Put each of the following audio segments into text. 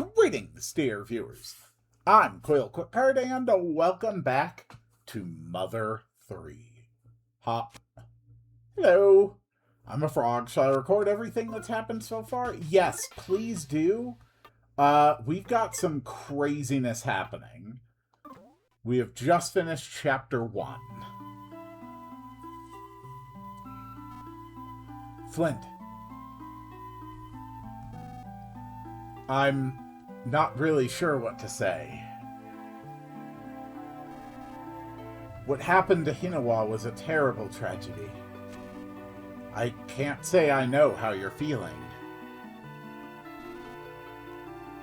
Greetings, dear viewers. I'm Quill Quickcard, and welcome back to Mother 3. Hop. Hello. I'm a frog. Shall I record everything that's happened so far? Yes, please do. We've got some craziness happening. We have just finished Chapter 1. Flint. I'm not really sure what to say. What happened to Hinawa was a terrible tragedy. I can't say I know how you're feeling.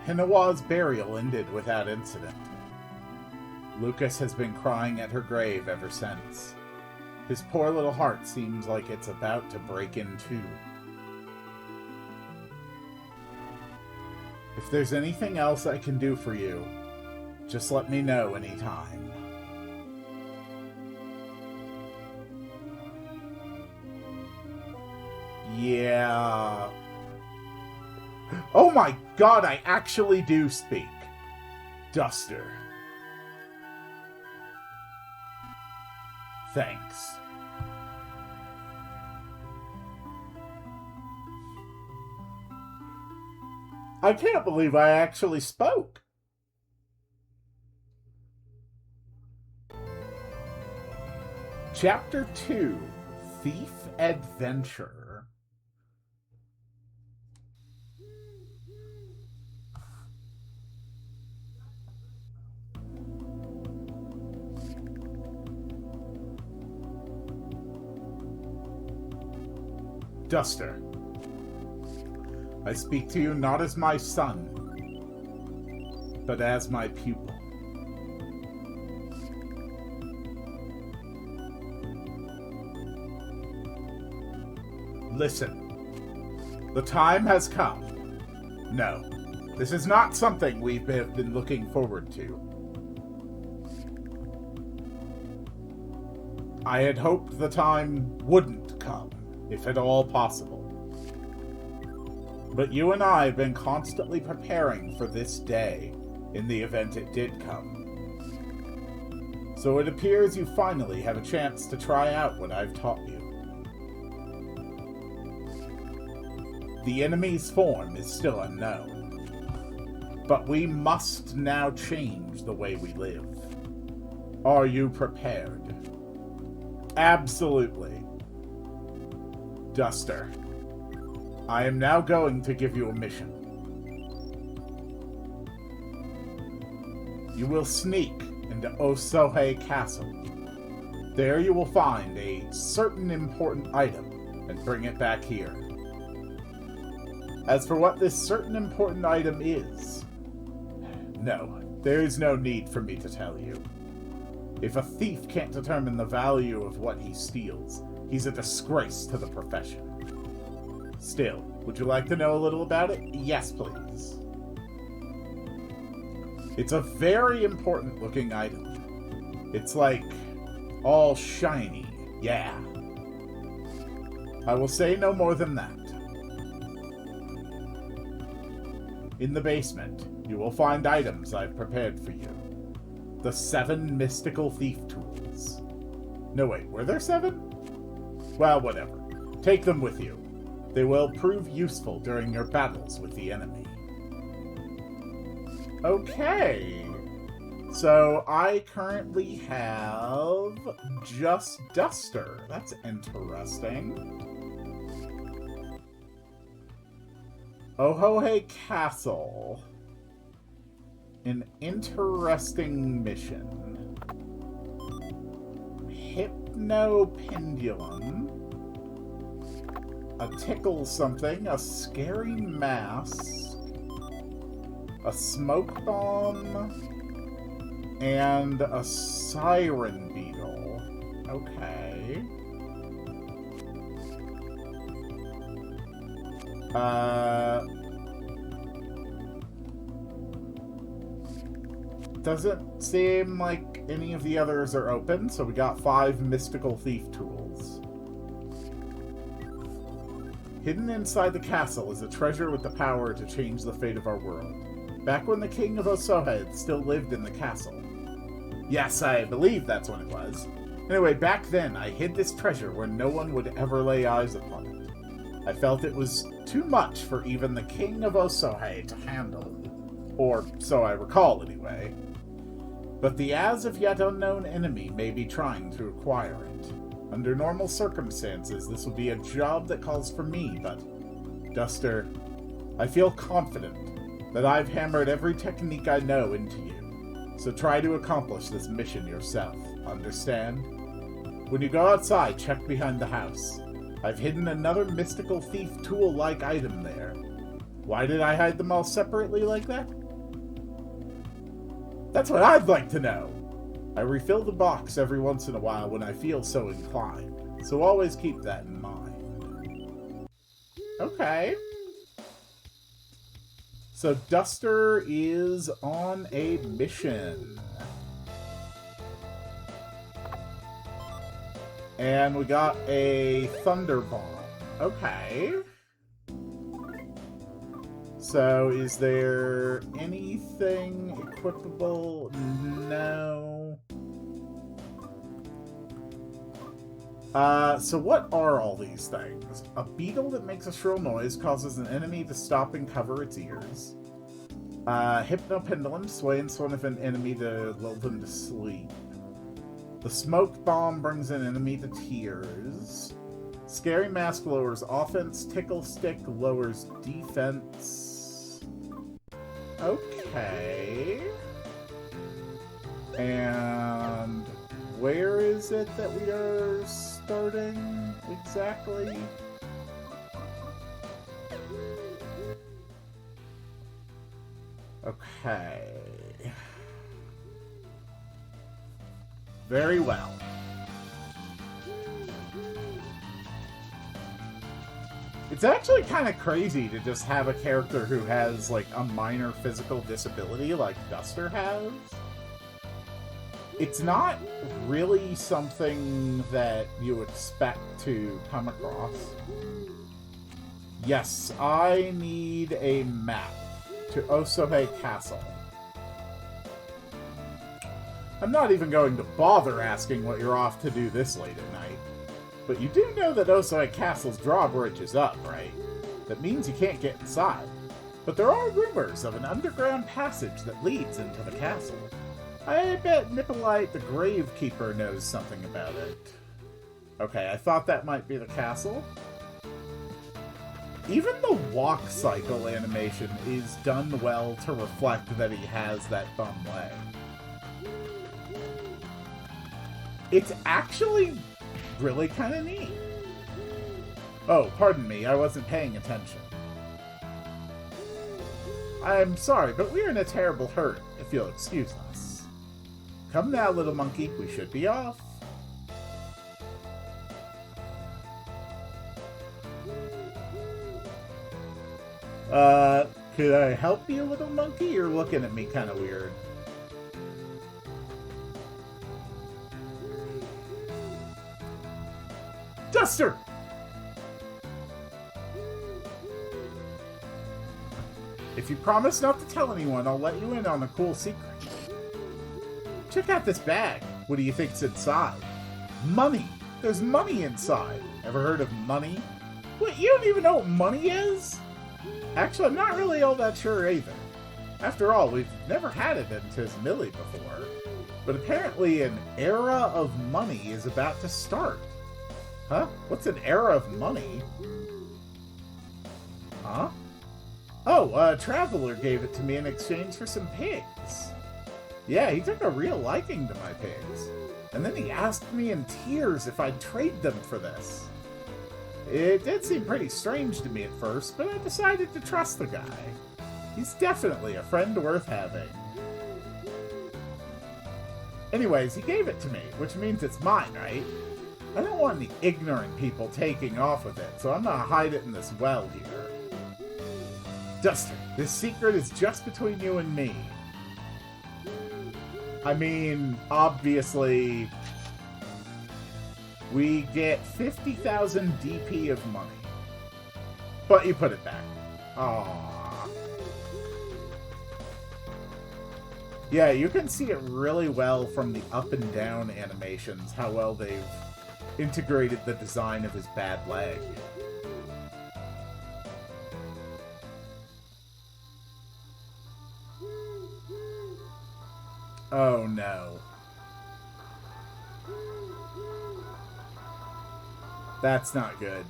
Hinawa's burial ended without incident. Lucas has been crying at her grave ever since. His poor little heart seems like it's about to break in two. If there's anything else I can do for you, just let me know anytime. Yeah. Oh my god, I actually do speak. Duster. Thanks. I can't believe I actually spoke. Chapter 2, Thief Adventure. Duster. I speak to you not as my son, but as my pupil. Listen, the time has come. No, this is not something we've been looking forward to. I had hoped the time wouldn't come, if at all possible. But you and I have been constantly preparing for this day, in the event it did come. So it appears you finally have a chance to try out what I've taught you. The enemy's form is still unknown, but we must now change the way we live. Are you prepared? Absolutely. Duster. I am now going to give you a mission. You will sneak into Osohe Castle. There you will find a certain important item and bring it back here. As for what this certain important item is, no, there is no need for me to tell you. If a thief can't determine the value of what he steals, he's a disgrace to the profession. Still, would you like to know a little about it? Yes, please. It's a very important looking item. It's like all shiny, yeah. I will say no more than that. In the basement, you will find items I've prepared for you. The 7 mystical thief tools. No, wait, were there 7? Well, whatever. Take them with you. They will prove useful during your battles with the enemy. Okay. So I currently have just Duster. That's interesting. Osohe Castle. An interesting mission. Hypno Pendulum. A tickle something, a scary mask, a smoke bomb, and a siren beetle. Okay. Doesn't seem like any of the others are open, so we got 5 mystical thief tools. Hidden inside the castle is a treasure with the power to change the fate of our world. Back when the king of Osohe still lived in the castle. Yes, I believe that's when it was. Anyway, back then, I hid this treasure where no one would ever lay eyes upon it. I felt it was too much for even the king of Osohe to handle. Or so I recall, anyway. But the as-of-yet unknown enemy may be trying to acquire it. Under normal circumstances, this will be a job that calls for me, but... Duster, I feel confident that I've hammered every technique I know into you. So try to accomplish this mission yourself, understand? When you go outside, check behind the house. I've hidden another mystical thief tool-like item there. Why did I hide them all separately like that? That's what I'd like to know! I refill the box every once in a while when I feel so inclined, so always keep that in mind. Okay. So Duster is on a mission. And we got a Thunder Bomb. Okay. So, is there anything equipable? No. So what are all these things? A beetle that makes a shrill noise causes an enemy to stop and cover its ears. Hypnopendulum, sway and swing of an enemy to lull them to sleep. The smoke bomb brings an enemy to tears. Scary mask lowers offense. Tickle stick lowers defense. Okay. And where is it that we are starting exactly? Okay. Very well. It's actually kind of crazy to just have a character who has, like, a minor physical disability like Duster has. It's not really something that you expect to come across. Yes, I need a map to Osohe Castle. I'm not even going to bother asking what you're off to do this late at night. But you do know that Osohe Castle's drawbridge is up, right? That means you can't get inside. But there are rumors of an underground passage that leads into the castle. I bet Nippolite the Gravekeeper knows something about it. Okay, I thought that might be the castle. Even the walk cycle animation is done well to reflect that he has that bum leg. It's actually really kind of neat. Oh, pardon me, I wasn't paying attention. I'm sorry, but we're in a terrible hurry, if you'll excuse us. Come now, little monkey, we should be off. Could I help you, little monkey? You're looking at me kind of weird. Duster! If you promise not to tell anyone, I'll let you in on a cool secret. Check out this bag. What do you think's inside? Money! There's money inside. Ever heard of money? What, you don't even know what money is? Actually, I'm not really all that sure either. After all, we've never had it in Tismilly before. But apparently an era of money is about to start. Huh? What's an era of money? Huh? Oh, a traveler gave it to me in exchange for some pigs. Yeah, he took a real liking to my pigs. And then he asked me in tears if I'd trade them for this. It did seem pretty strange to me at first, but I decided to trust the guy. He's definitely a friend worth having. Anyways, he gave it to me, which means it's mine, right? I don't want any ignorant people taking off with it, so I'm gonna hide it in this well here. Duster, this secret is just between you and me. I mean, obviously, we get 50,000 DP of money. But you put it back. Aww. Yeah, you can see it really well from the up and down animations, how well they've integrated the design of his bad leg. Oh no. That's not good.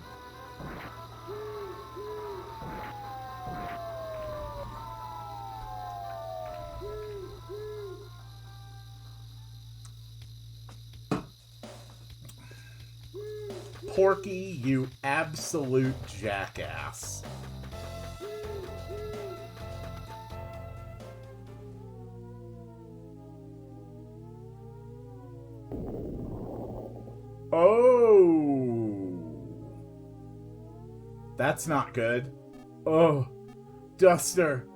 Porky, you absolute jackass. Oh. That's not good. Oh. Duster.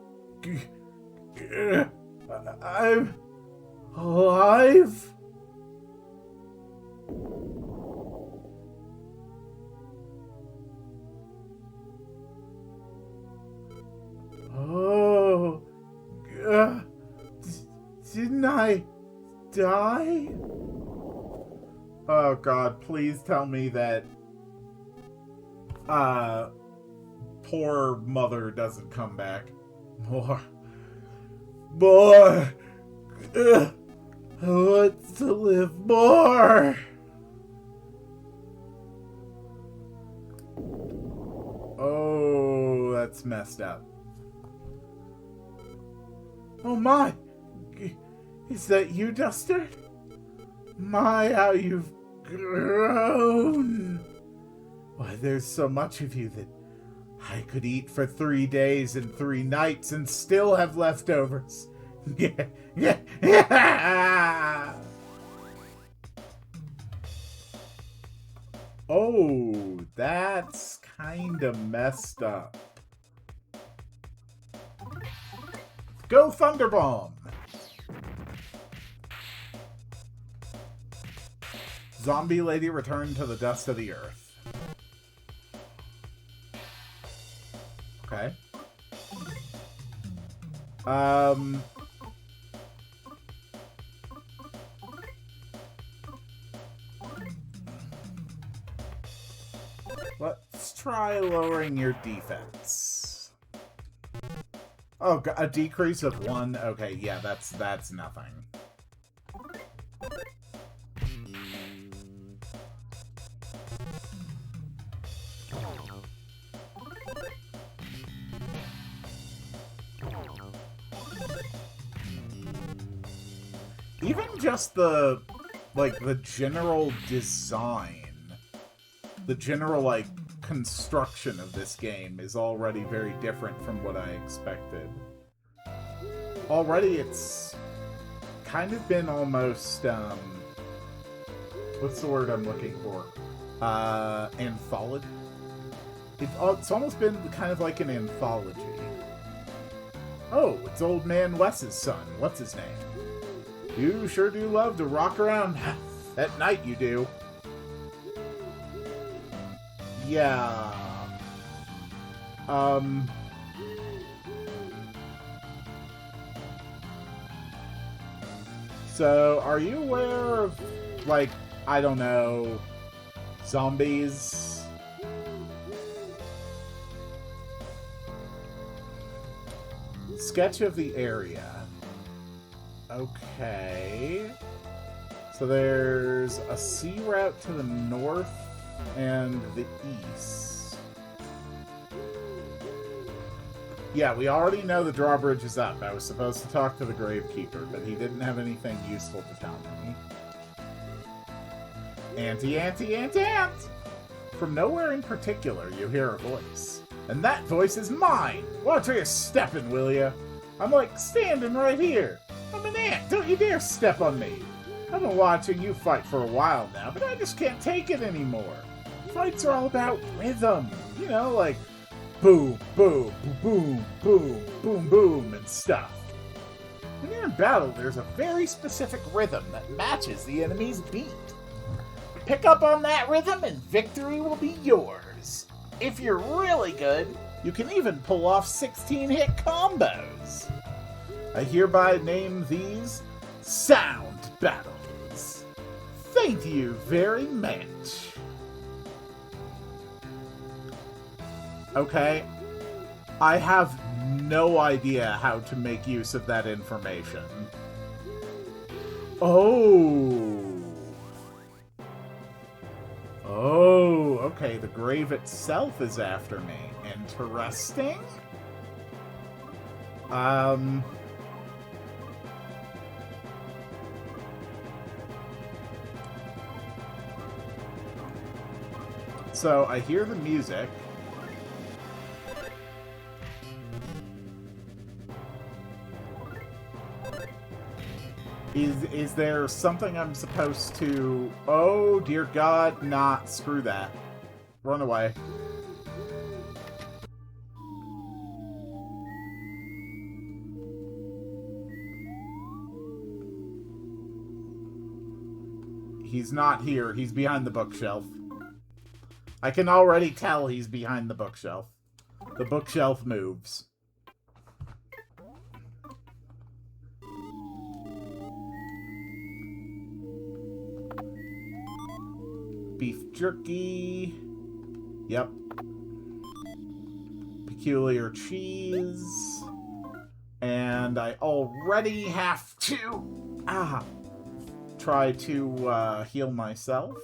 I'm alive? Oh. Didn't I die? Oh god, please tell me that poor mother doesn't come back. More. I want to live more. Oh, that's messed up. Oh my! Is that you, Duster? My, how you've grown! Why, there's so much of you that I could eat for 3 days and 3 nights and still have leftovers. Oh, that's kinda messed up. Go Thunderbomb! Zombie lady returned to the dust of the earth. Okay. Let's try lowering your defense. Oh, a decrease of 1. Okay, yeah, that's nothing. Even just the general design, the general, construction of this game is already very different from what I expected. Already it's kind of been almost, what's the word I'm looking for? Anthology? It's almost been kind of like an anthology. Oh, it's old man Wes's son. What's his name? You sure do love to rock around at night, you do. Yeah. So, are you aware of, I don't know, zombies? Sketch of the area. Okay. So there's a sea route to the north and the east. Yeah, we already know the drawbridge is up. I was supposed to talk to the Gravekeeper, but he didn't have anything useful to tell me. Auntie, auntie, aunt, aunt! From nowhere in particular, you hear a voice. And that voice is mine! Watch where you're stepping, will ya? I'm standing right here. I'm an ant. Don't you dare step on me. I've been watching you fight for a while now, but I just can't take it anymore. Fights are all about rhythm. You know, boom, boom, boom, boom, boom, boom, and stuff. When you're in battle, there's a very specific rhythm that matches the enemy's beat. Pick up on that rhythm and victory will be yours. If you're really good, you can even pull off 16-hit combos. I hereby name these Sound Battles. Thank you very much. Okay. I have no idea how to make use of that information. Oh. Oh, okay. The grave itself is after me. Interesting. So I hear the music. Is there something I'm supposed to... Oh, dear God, not. Screw that. Run away. He's not here. He's behind the bookshelf. I can already tell he's behind the bookshelf. The bookshelf moves. Beef jerky. Yep. Peculiar cheese. And I already have to try to heal myself.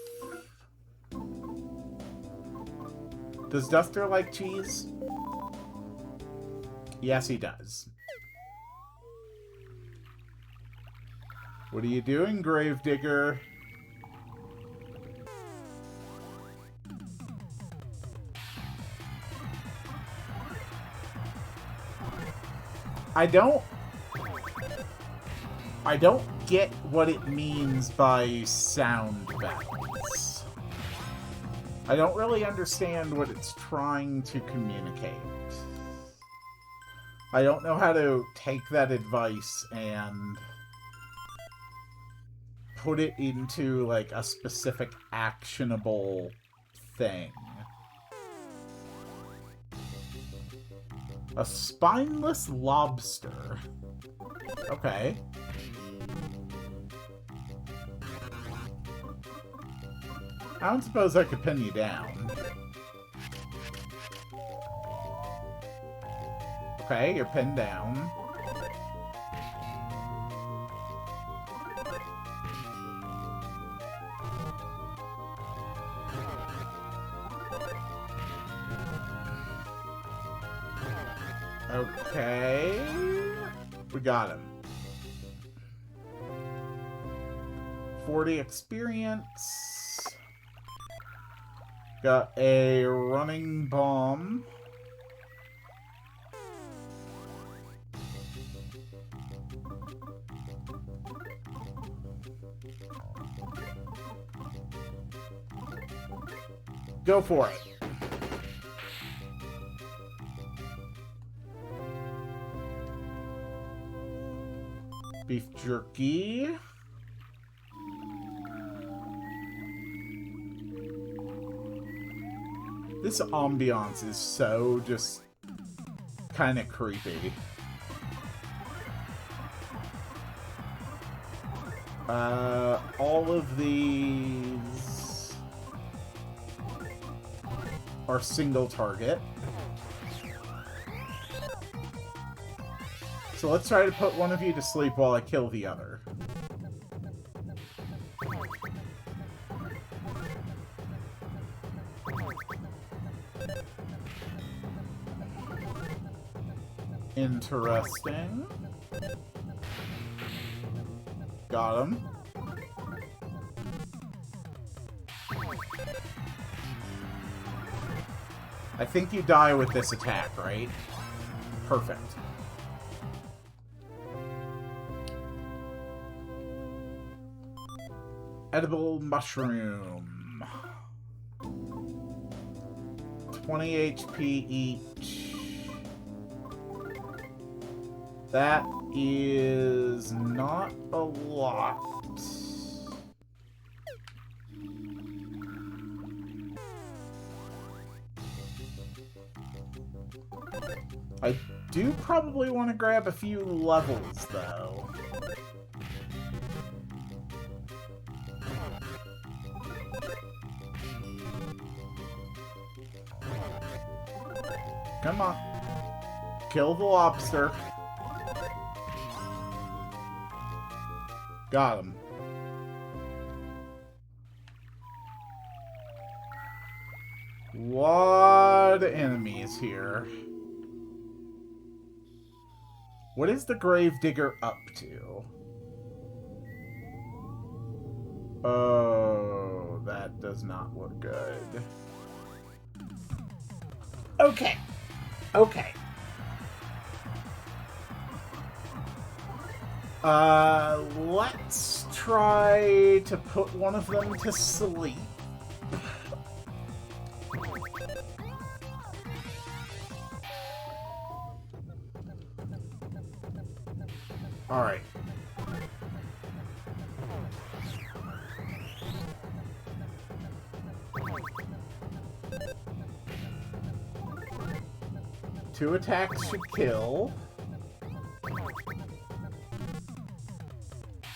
Does Duster like cheese? Yes, he does. What are you doing, Gravedigger? I don't get what it means by sound battles. I don't really understand what it's trying to communicate. I don't know how to take that advice and put it into, like, a specific actionable thing. A spineless lobster. Okay. I don't suppose I could pin you down. Okay, you're pinned down. Okay. We got him. 40 experience. Got a running bomb. Go for it. Beef jerky. This ambiance is so just kind of creepy. All of these are single target. So let's try to put one of you to sleep while I kill the other. Interesting. Got him. I think you die with this attack, right? Perfect. Edible mushroom. 20 HP each. That is not a lot. I do probably want to grab a few levels, though. Come on. Kill the lobster. Got him. What enemies here? What is the Gravedigger up to? Oh, that does not look good. Okay. Okay. Let's try to put one of them to sleep. Alright. Two attacks should kill.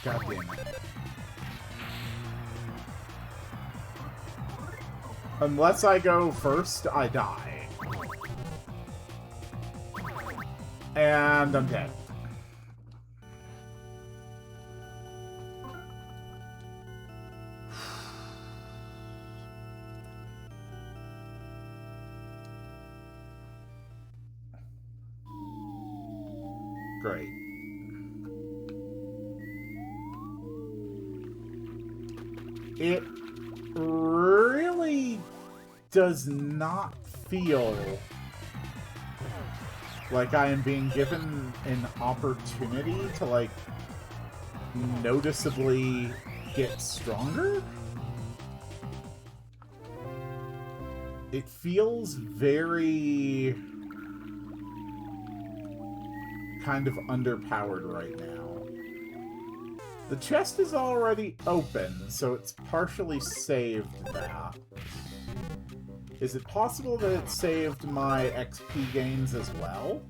God damn it. Unless I go first, I die. And I'm dead. Great. It really does not feel like I am being given an opportunity to, like, noticeably get stronger. It feels very kind of underpowered right now. The chest is already open, so it's partially saved that. Is it possible that it saved my XP gains as well?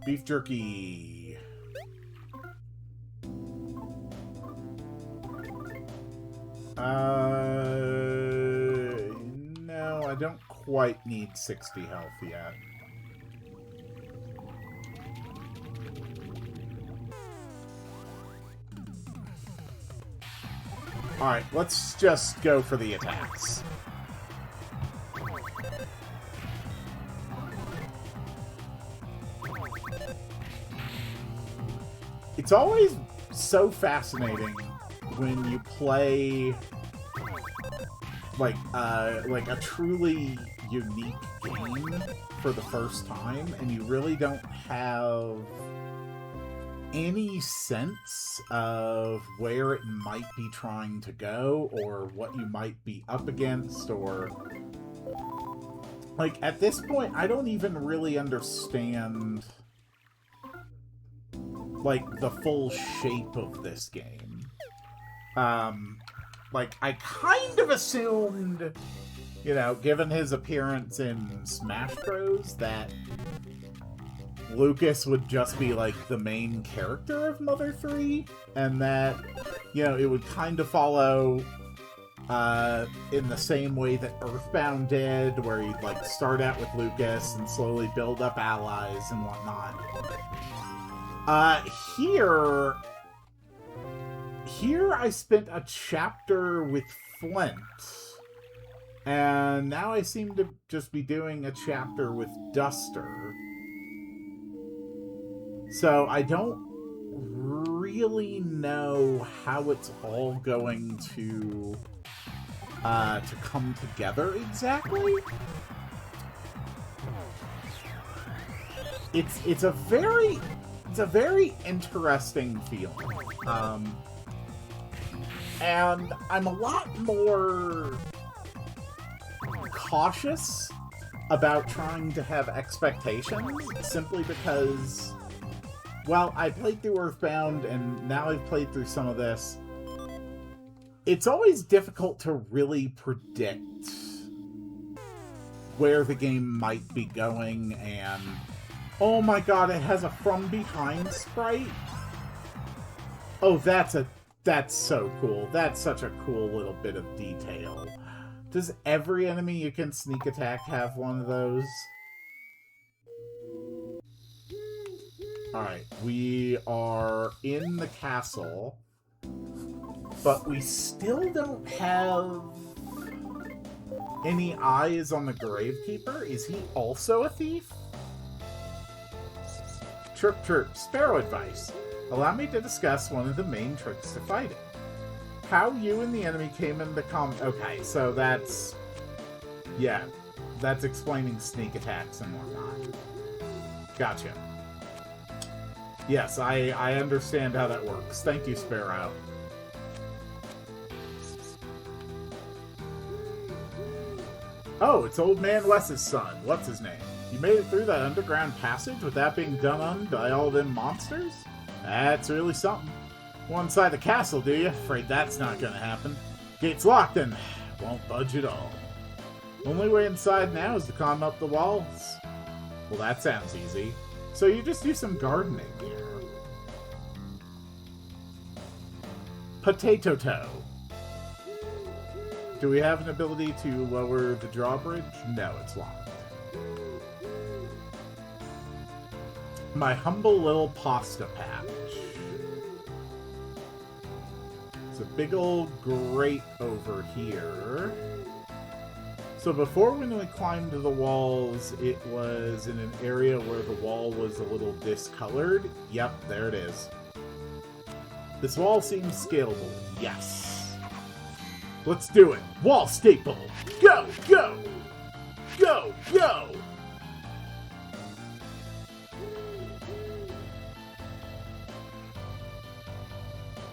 Beef jerky. No, I don't quite need 60 health yet. Alright, let's just go for the attacks. It's always so fascinating when you play like a truly unique game for the first time and you really don't have any sense of where it might be trying to go or what you might be up against, or like at this point I don't even really understand like the full shape of this game. Like, I kind of assumed, you know, given his appearance in Smash Bros, that Lucas would just be, like, the main character of Mother 3, and that, you know, it would kind of follow, in the same way that Earthbound did, where you'd, like, start out with Lucas and slowly build up allies and whatnot. Here I spent a chapter with Flint, and now I seem to just be doing a chapter with Duster. So I don't really know how it's all going to come together exactly. It's a very interesting feeling. And I'm a lot more cautious about trying to have expectations, simply because well, I played through Earthbound, and now I've played through some of this. It's always difficult to really predict where the game might be going, and oh my god, it has a from behind sprite. Oh, that's so cool. That's such a cool little bit of detail. Does every enemy you can sneak attack have one of those? Alright, we are in the castle, but we still don't have any eyes on the Gravekeeper. Is he also a thief? Chirp chirp, Sparrow advice. Allow me to discuss one of the main tricks to fighting. How you and the enemy came into okay, so that's... yeah, that's explaining sneak attacks and whatnot. Gotcha. Yes, I understand how that works. Thank you, Sparrow. Oh, it's Old Man Wes's son. What's his name? You made it through that underground passage without being done on by all them monsters? That's really something. One side of the castle, do you? Afraid that's not gonna happen. Gate's locked and won't budge at all. Only way inside now is to climb up the walls. Well, that sounds easy. So you just do some gardening here. Potato Toe. Do we have an ability to lower the drawbridge? No, it's locked. My humble little pasta patch. It's a big old grate over here. So before when we climbed the walls, it was in an area where the wall was a little discolored. Yep, there it is. This wall seems scalable. Yes. Let's do it. Wall staple. Go, go, go, go.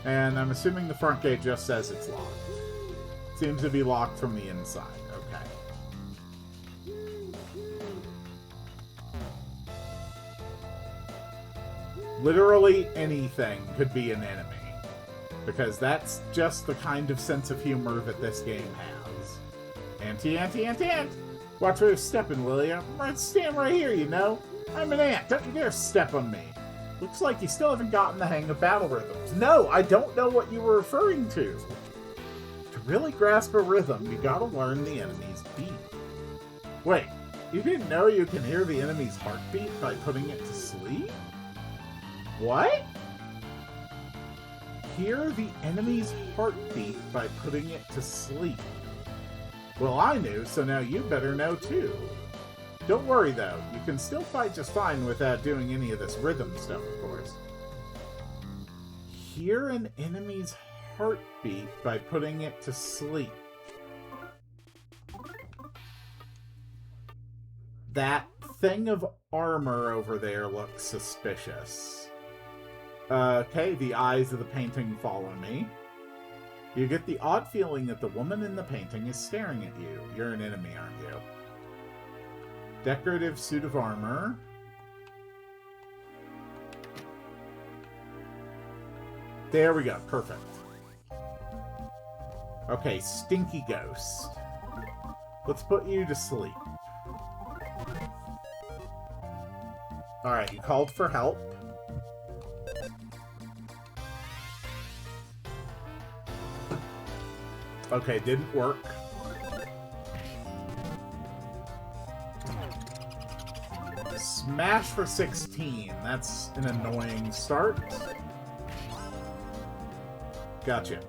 And I'm assuming the front gate just says it's locked. Seems to be locked from the inside. Okay. Literally anything could be an enemy. Because that's just the kind of sense of humor that this game has. Auntie, auntie, auntie, ant! Watch where you're stepping, will ya? Right, stand right here, you know? I'm an ant. Don't you dare step on me. Looks like you still haven't gotten the hang of battle rhythms. No, I don't know what you were referring to. To really grasp a rhythm, you gotta learn the enemy's beat. Wait, you didn't know you can hear the enemy's heartbeat by putting it to sleep? What? Hear the enemy's heartbeat by putting it to sleep. Well, I knew, so now you better know too. Don't worry though, you can still fight just fine without doing any of this rhythm stuff, of course. Hear an enemy's heartbeat by putting it to sleep. That thing of armor over there looks suspicious. Okay, the eyes of the painting follow me. You get the odd feeling that the woman in the painting is staring at you. You're an enemy, aren't you? Decorative suit of armor. There we go. Perfect. Okay, stinky ghost. Let's put you to sleep. Alright, you called for help. Okay, didn't work. Smash for 16. That's an annoying start. Gotcha.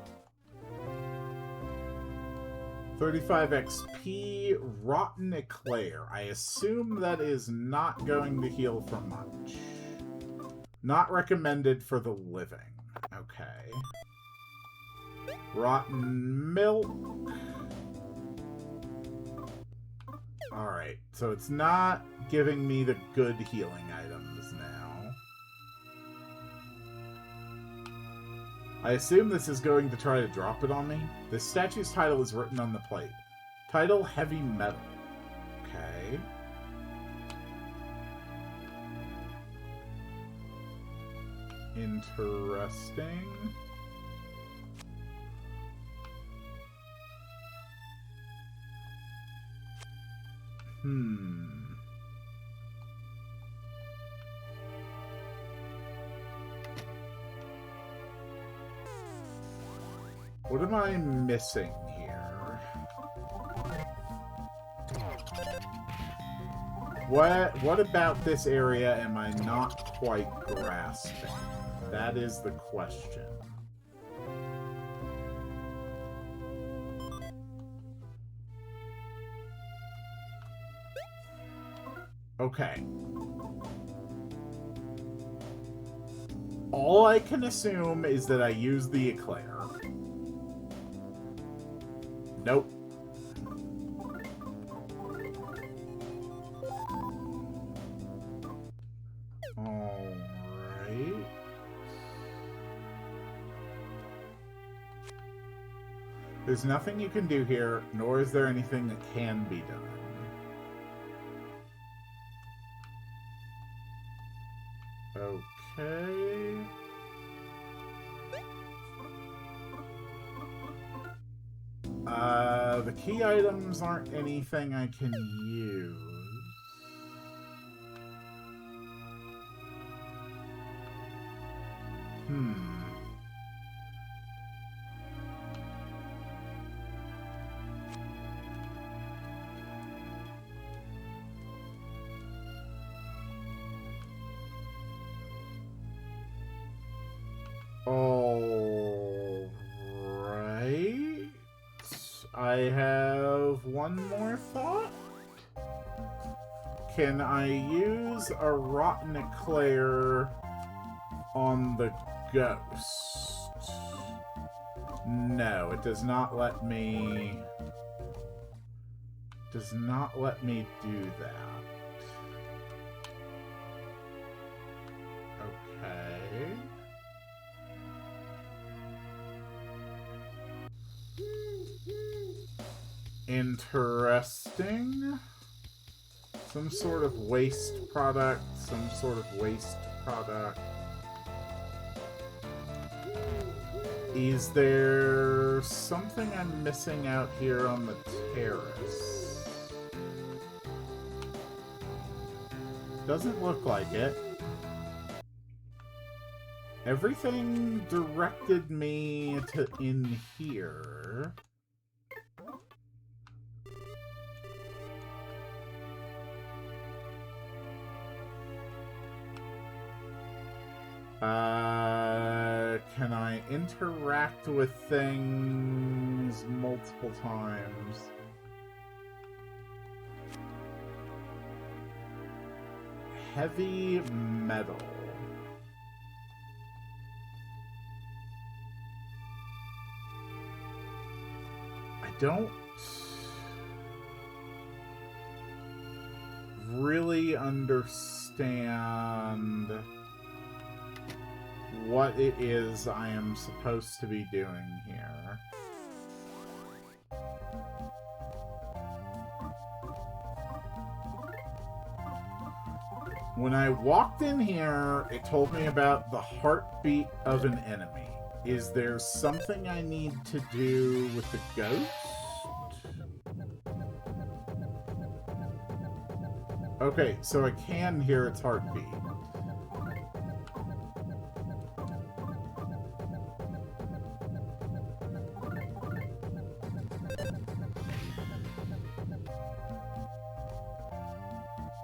35 XP, Rotten Eclair. I assume that is not going to heal for much. Not recommended for the living. Okay. Rotten Milk. Alright, so it's not giving me the good healing items now. I assume this is going to try to drop it on me. This statue's title is written on the plate. Title, Heavy Metal. Okay. Interesting. What am I missing here? What about this area am I not quite grasping? That is the question. Okay. All I can assume is that I use the eclair. Nope. Alright. There's nothing you can do here, nor is there anything that can be done. Okay. The key items aren't anything I can use. All right. I have one more thought. Can I use a rotten eclair on the ghost? No, it does not let me... Does not let me do that. Okay. Interesting. Some sort of waste product, some sort of waste product. Is there something I'm missing out here on the terrace? Doesn't look like it. Everything directed me to in here. Can I interact with things multiple times? Heavy metal. I don't really understand what it is I am supposed to be doing here. When I walked in here, it told me about the heartbeat of an enemy. Is there something I need to do with the ghost? Okay, so I can hear its heartbeat.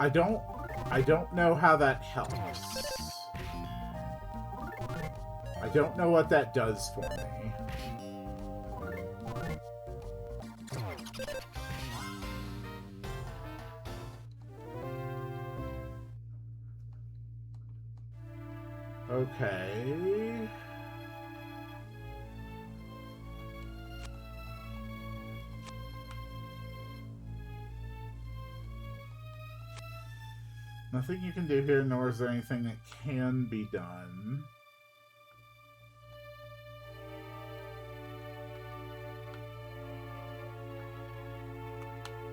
I don't know how that helps. I don't know what that does for me. Okay. Nothing you can do here, nor is there anything that can be done.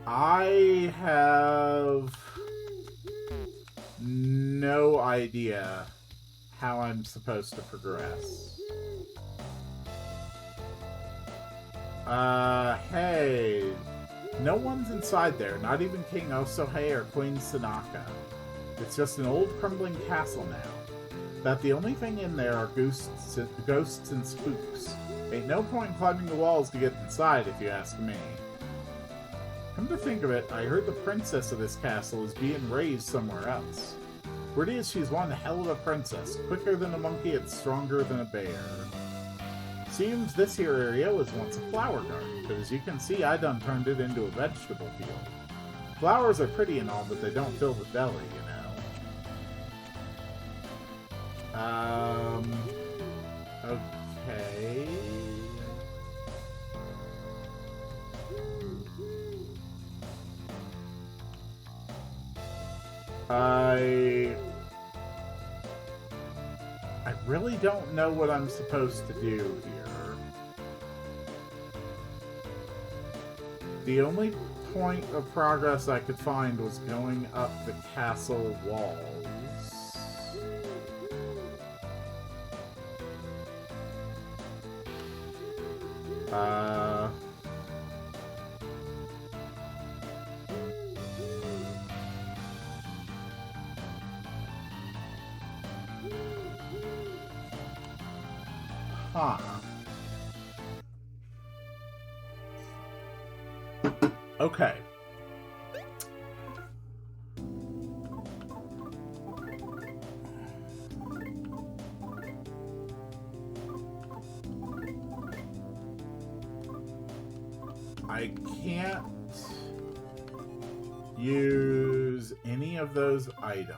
I have no idea how I'm supposed to progress. Hey. No one's inside there, not even King Osohei or Queen Sanaka. It's just an old crumbling castle now. About the only thing in there are ghosts and spooks. Ain't no point climbing the walls to get inside, if you ask me. Come to think of it, I heard the princess of this castle is being raised somewhere else. Word is she's one hell of a princess, quicker than a monkey and stronger than a bear. Seems this here area was once a flower garden, but as you can see, I done turned it into a vegetable field. Flowers are pretty and all, but they don't fill the belly, you know. Okay. I really don't know what I'm supposed to do here. The only point of progress I could find was going up the castle walls. Huh. Okay. I can't use any of those items.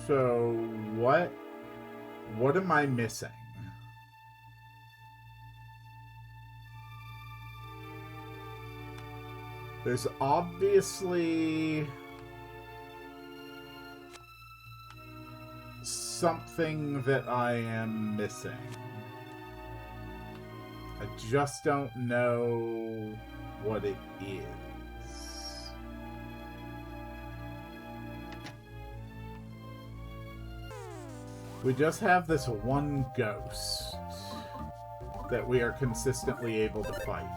So what am I missing? There's obviously something that I am missing. I just don't know what it is. We just have this one ghost that we are consistently able to fight.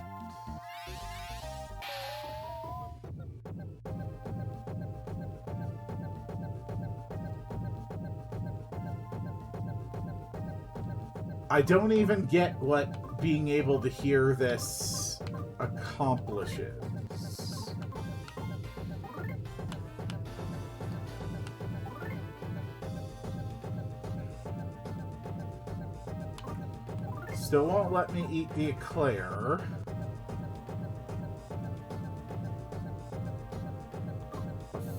I don't even get what being able to hear this accomplishes. Still won't let me eat the eclair.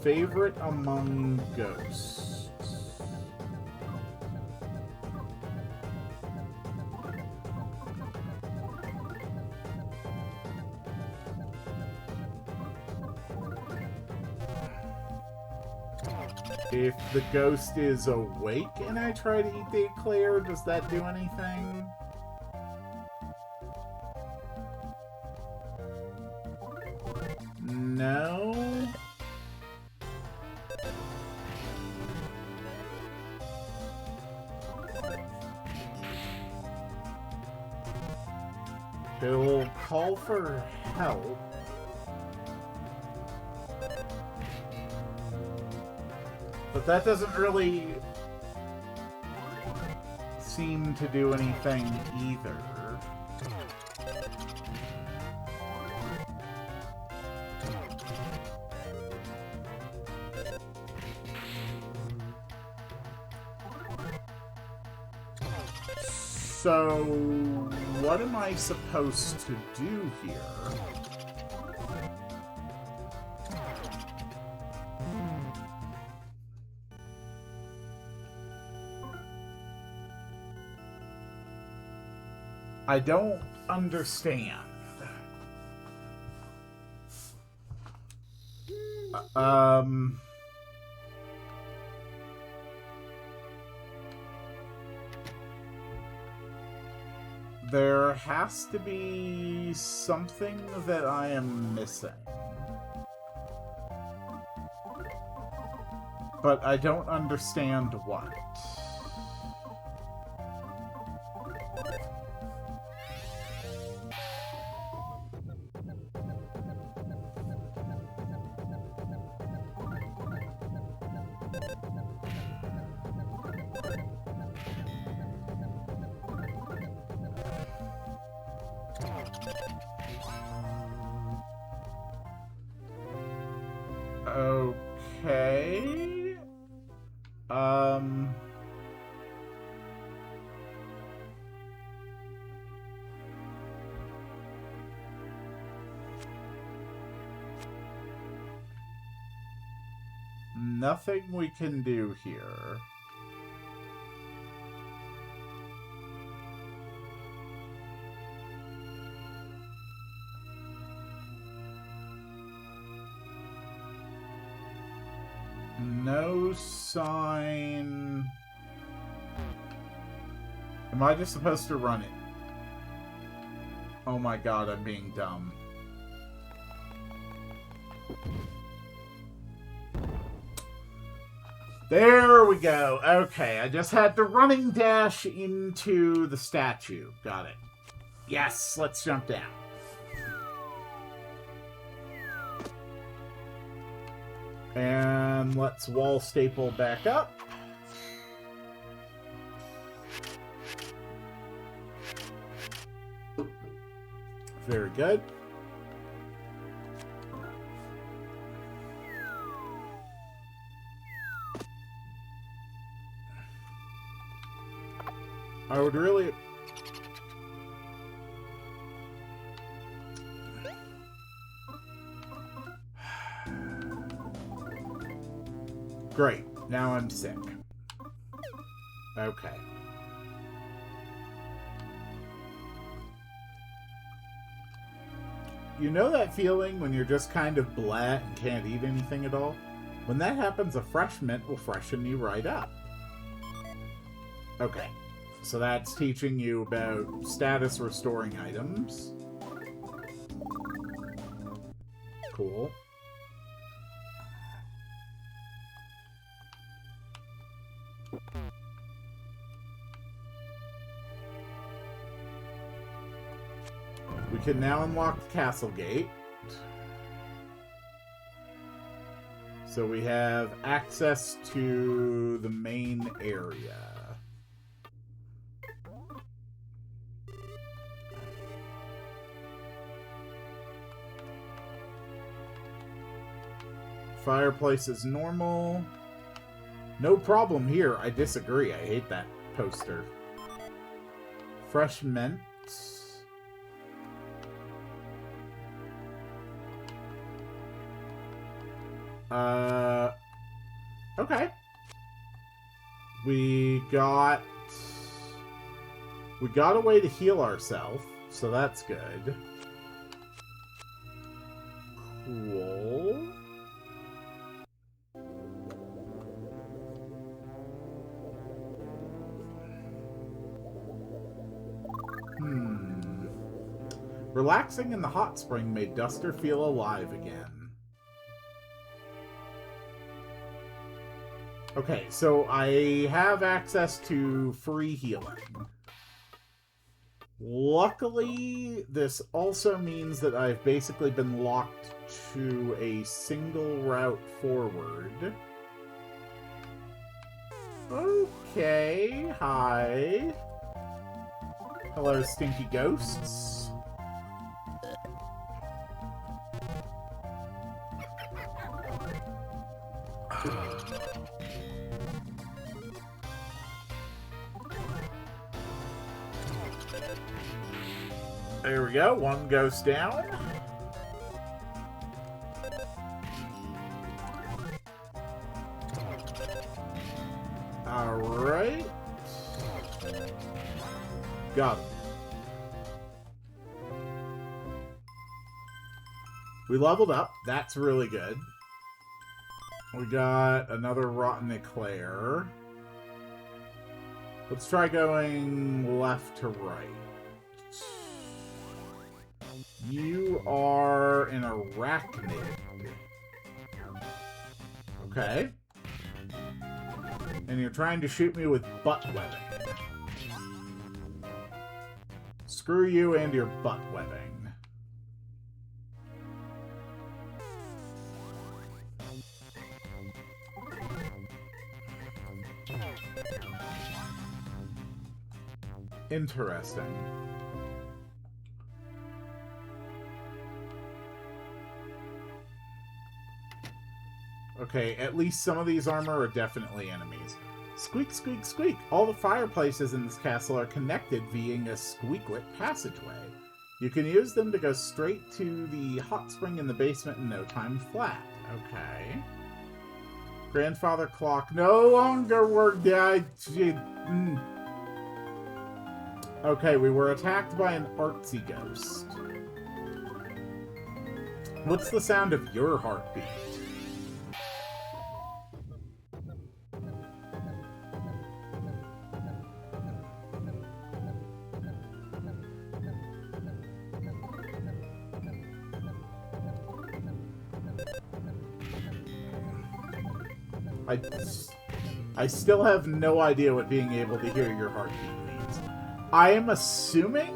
Favorite among ghosts. If the ghost is awake and I try to eat the eclair, does that do anything? No? It'll call for help. But that doesn't really seem to do anything either. So, what am I supposed to do here? I don't understand. There has to be something that I am missing. But I don't understand what. Okay. Nothing we can do here. No sign. Am I just supposed to run it? Oh my god, I'm being dumb. There we go. Okay, I just had to running dash into the statue. Got it. Yes, let's jump down. And let's wall staple back up. Very good. I would really... Great. Now I'm sick. Okay. You know that feeling when you're just kind of blah and can't eat anything at all? When that happens, a fresh mint will freshen you right up. Okay. So that's teaching you about status restoring items. Cool. We can now unlock the castle gate. So we have access to the main area. Fireplace is normal. No problem here. I disagree. I hate that poster. Fresh mint. Okay. We got a way to heal ourselves, so that's good. Cool. Relaxing in the hot spring made Duster feel alive again. Okay, so I have access to free healing. Luckily, this also means that I've basically been locked to a single route forward. Okay, hi. Hello, stinky ghosts. There we go, one ghost down. Alright. Got him. We leveled up. That's really good. We got another rotten eclair. Let's try going left to right. You are an arachnid. Okay. And you're trying to shoot me with butt webbing. Screw you and your butt webbing. Interesting. Okay, at least some of these armor are definitely enemies. Squeak, squeak, squeak. All the fireplaces in this castle are connected via a squeaklet passageway. You can use them to go straight to the hot spring in the basement in no time flat. Okay. Grandfather clock no longer worked. Okay, we were attacked by an artsy ghost. What's the sound of your heartbeat? I still have no idea what being able to hear your heartbeat means. I am assuming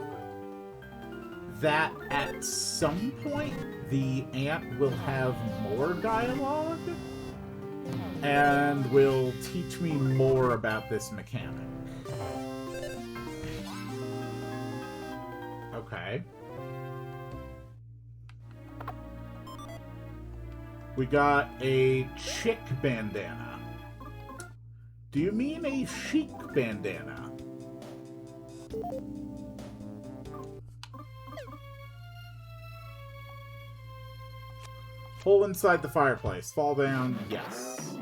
that at some point the ant will have more dialogue and will teach me more about this mechanic. Okay. We got a chick bandana. Do you mean a chic bandana? Hole inside the fireplace. Fall down. Yes.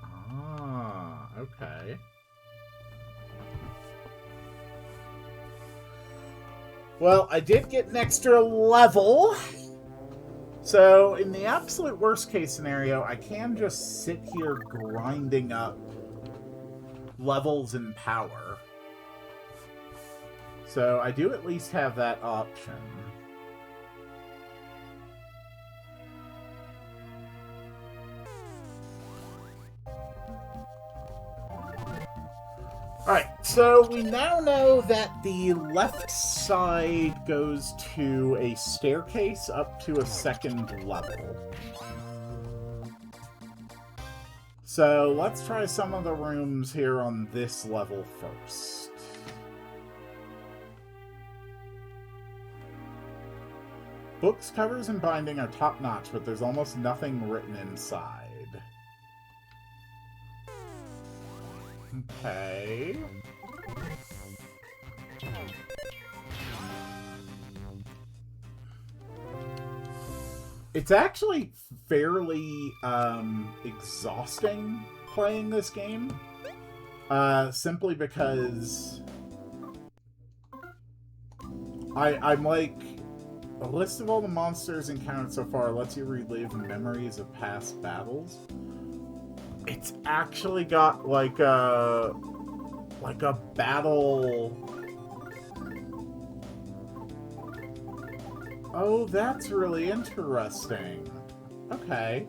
Ah, okay. Well, I did get an extra level. So, in the absolute worst case scenario, I can just sit here grinding up levels and power. So, I do at least have that option. Alright, so we now know that the left side goes to a staircase up to a second level. So let's try some of the rooms here on this level first. Books, covers, and binding are top-notch, but there's almost nothing written inside. Okay. It's actually fairly exhausting playing this game. Simply because I'm like, a list of all the monsters encountered so far lets you relive memories of past battles. It's actually got like a battle. Oh, that's really interesting. Okay.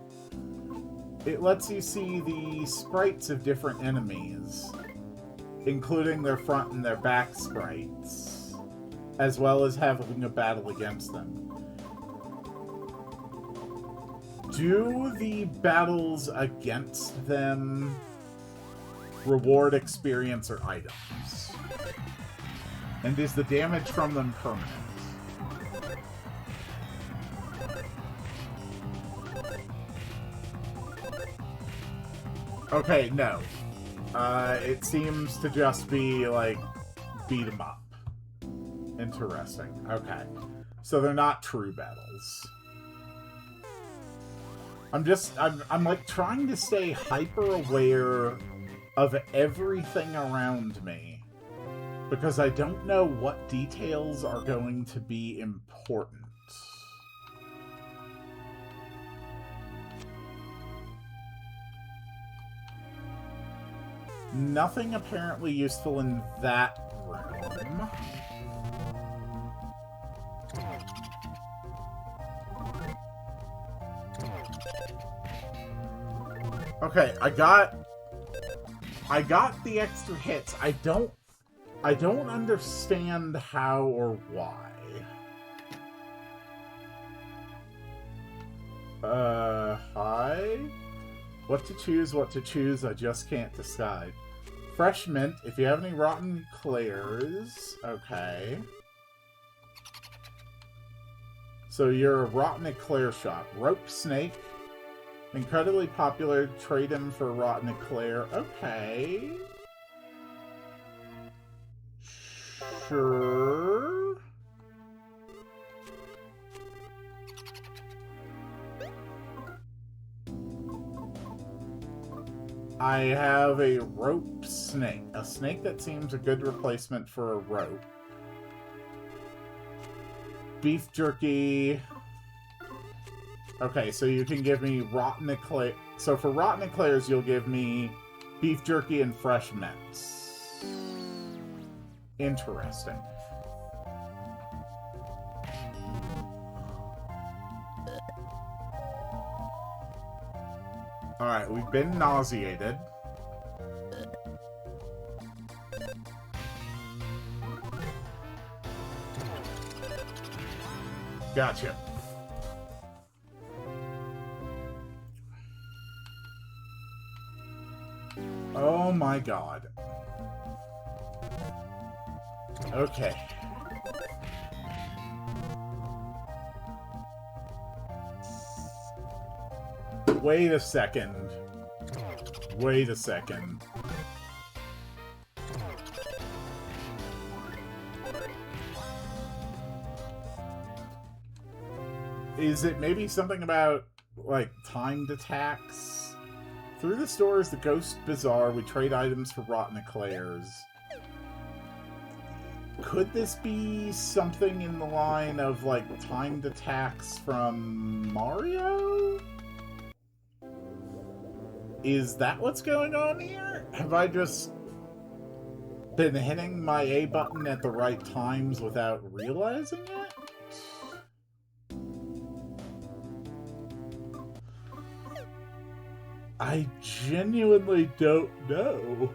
It lets you see the sprites of different enemies, including their front and their back sprites, as well as having a battle against them. Do the battles against them reward experience or items? And is the damage from them permanent? Okay, no. It seems to just be, like, beat 'em up. Interesting. Okay. So they're not true battles. I'm like trying to stay hyper aware of everything around me, because I don't know what details are going to be important. Nothing apparently useful in that room. Okay, I got the extra hits. I don't understand how or why. Hi? What to choose, I just can't decide. Fresh mint, if you have any rotten eclairs. Okay. So you're a rotten eclair shop. Rope snake. Incredibly popular, trade him for rotten eclair. Okay. Sure. I have a rope snake. A snake that seems a good replacement for a rope. Beef jerky. Okay, so you can give me rotten eclair. So for rotten eclairs, you'll give me beef jerky and fresh mints. Interesting. Alright, we've been nauseated. Gotcha. Oh my god. Okay. Wait a second. Wait a second. Is it maybe something about, like, timed attacks? Through the store is the Ghost Bazaar. We trade items for rotten eclairs. Could this be something in the line of, like, timed attacks from Mario? Is that what's going on here? Have I just been hitting my A button at the right times without realizing it? I genuinely don't know.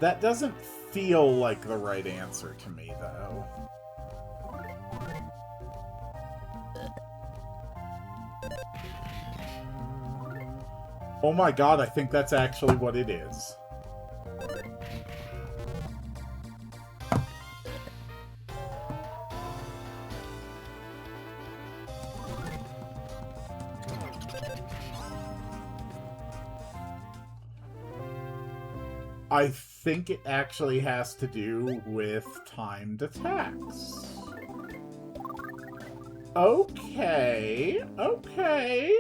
That doesn't feel like the right answer to me, though. Oh my god, I think that's actually what it is. I think it actually has to do with timed attacks. Okay, okay.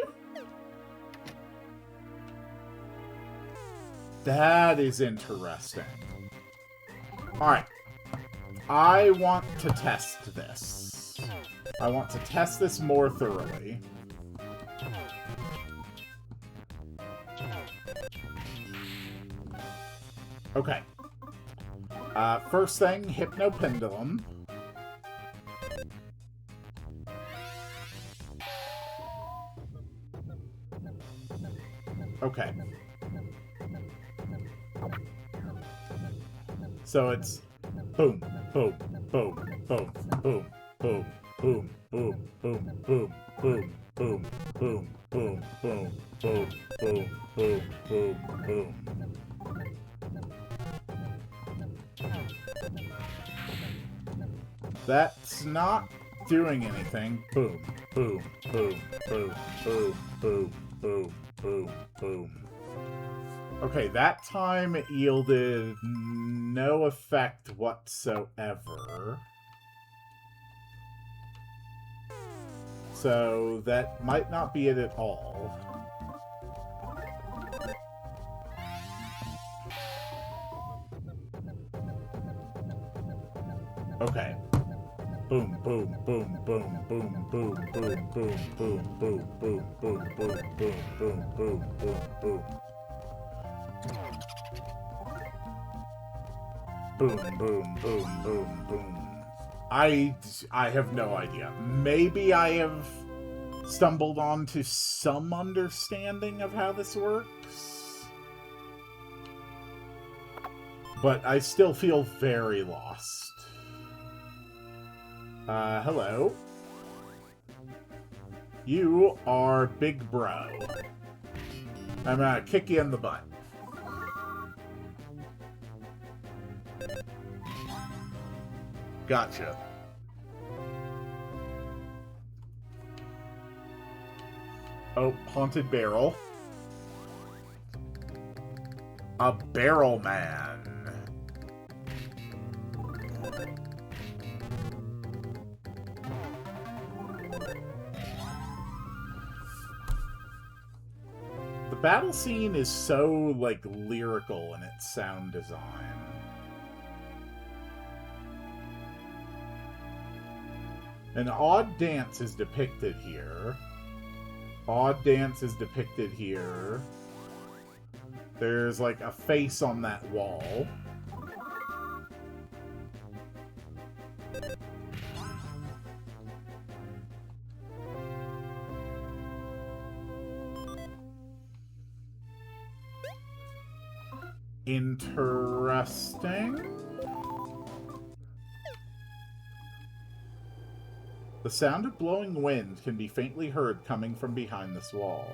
That is interesting. Alright. I want to test this. I want to test this more thoroughly. Okay. First thing, Hypnopendulum. Okay. So it's boom, boom, boom, boom, boom, boom, boom, boom, boom, boom, boom, boom, boom, boom, boom, boom, boom, boom, boom, boom. That's not doing anything. Boom, boom, boom, boom, boom, boom, boom, boom, boom. Okay, that time it yielded no effect whatsoever. So that might not be it at all. Okay. Boom, boom, boom, boom, boom, boom, boom, boom, boom, boom, boom, boom, boom, boom, boom, boom, boom, boom. Boom, boom, boom, boom, boom. I have no idea. Maybe I have stumbled onto some understanding of how this works, but I still feel very lost. Hello. You are Big Bro. I'm gonna kick you in the butt. Gotcha. Oh, haunted barrel. A barrel man. The battle scene is so, like, lyrical in its sound design. An odd dance is depicted here. Odd dance is depicted here. There's, like, a face on that wall. Interesting. The sound of blowing wind can be faintly heard coming from behind this wall.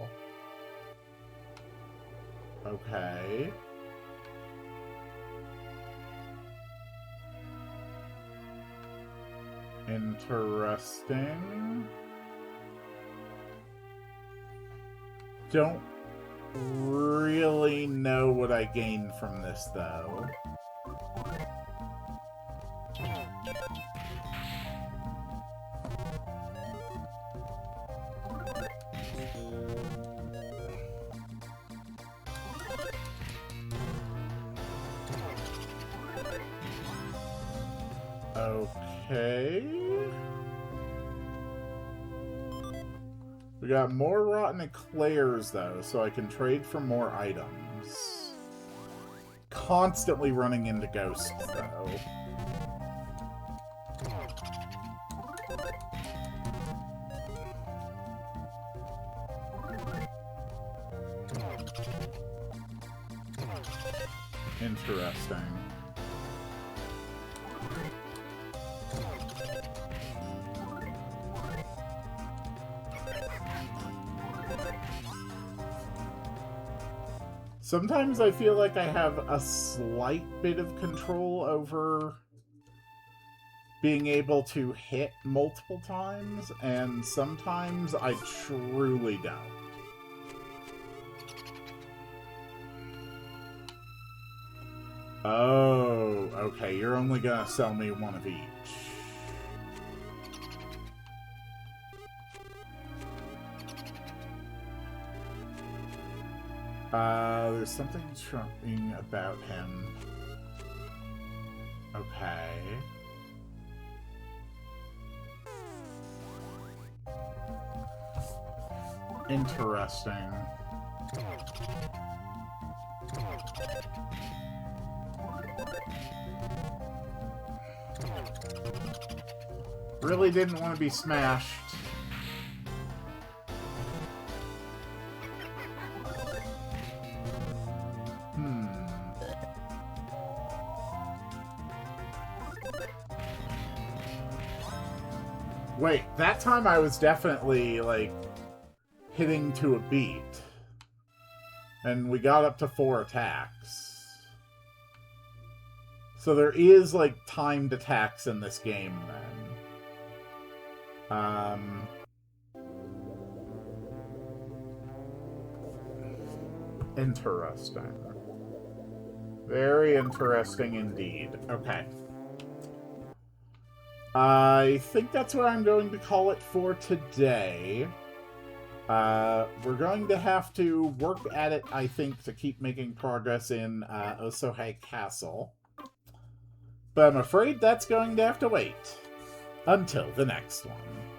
Okay. Interesting. Don't really know what I gained from this, though. Okay. We got more rotten eclairs, though, so I can trade for more items. Constantly running into ghosts, though. Interesting. Sometimes I feel like I have a slight bit of control over being able to hit multiple times, and sometimes I truly don't. Oh, okay, you're only gonna sell me one of each. There's something troubling about him. Okay. Interesting. Really didn't want to be smashed. Wait, that time I was definitely, like, hitting to a beat. And we got up to 4 attacks. So there is, like, timed attacks in this game, then. Interesting. Very interesting indeed. Okay. I think that's what I'm going to call it for today. We're going to have to work at it, I think, to keep making progress in Osohei Castle. But I'm afraid that's going to have to wait until the next one.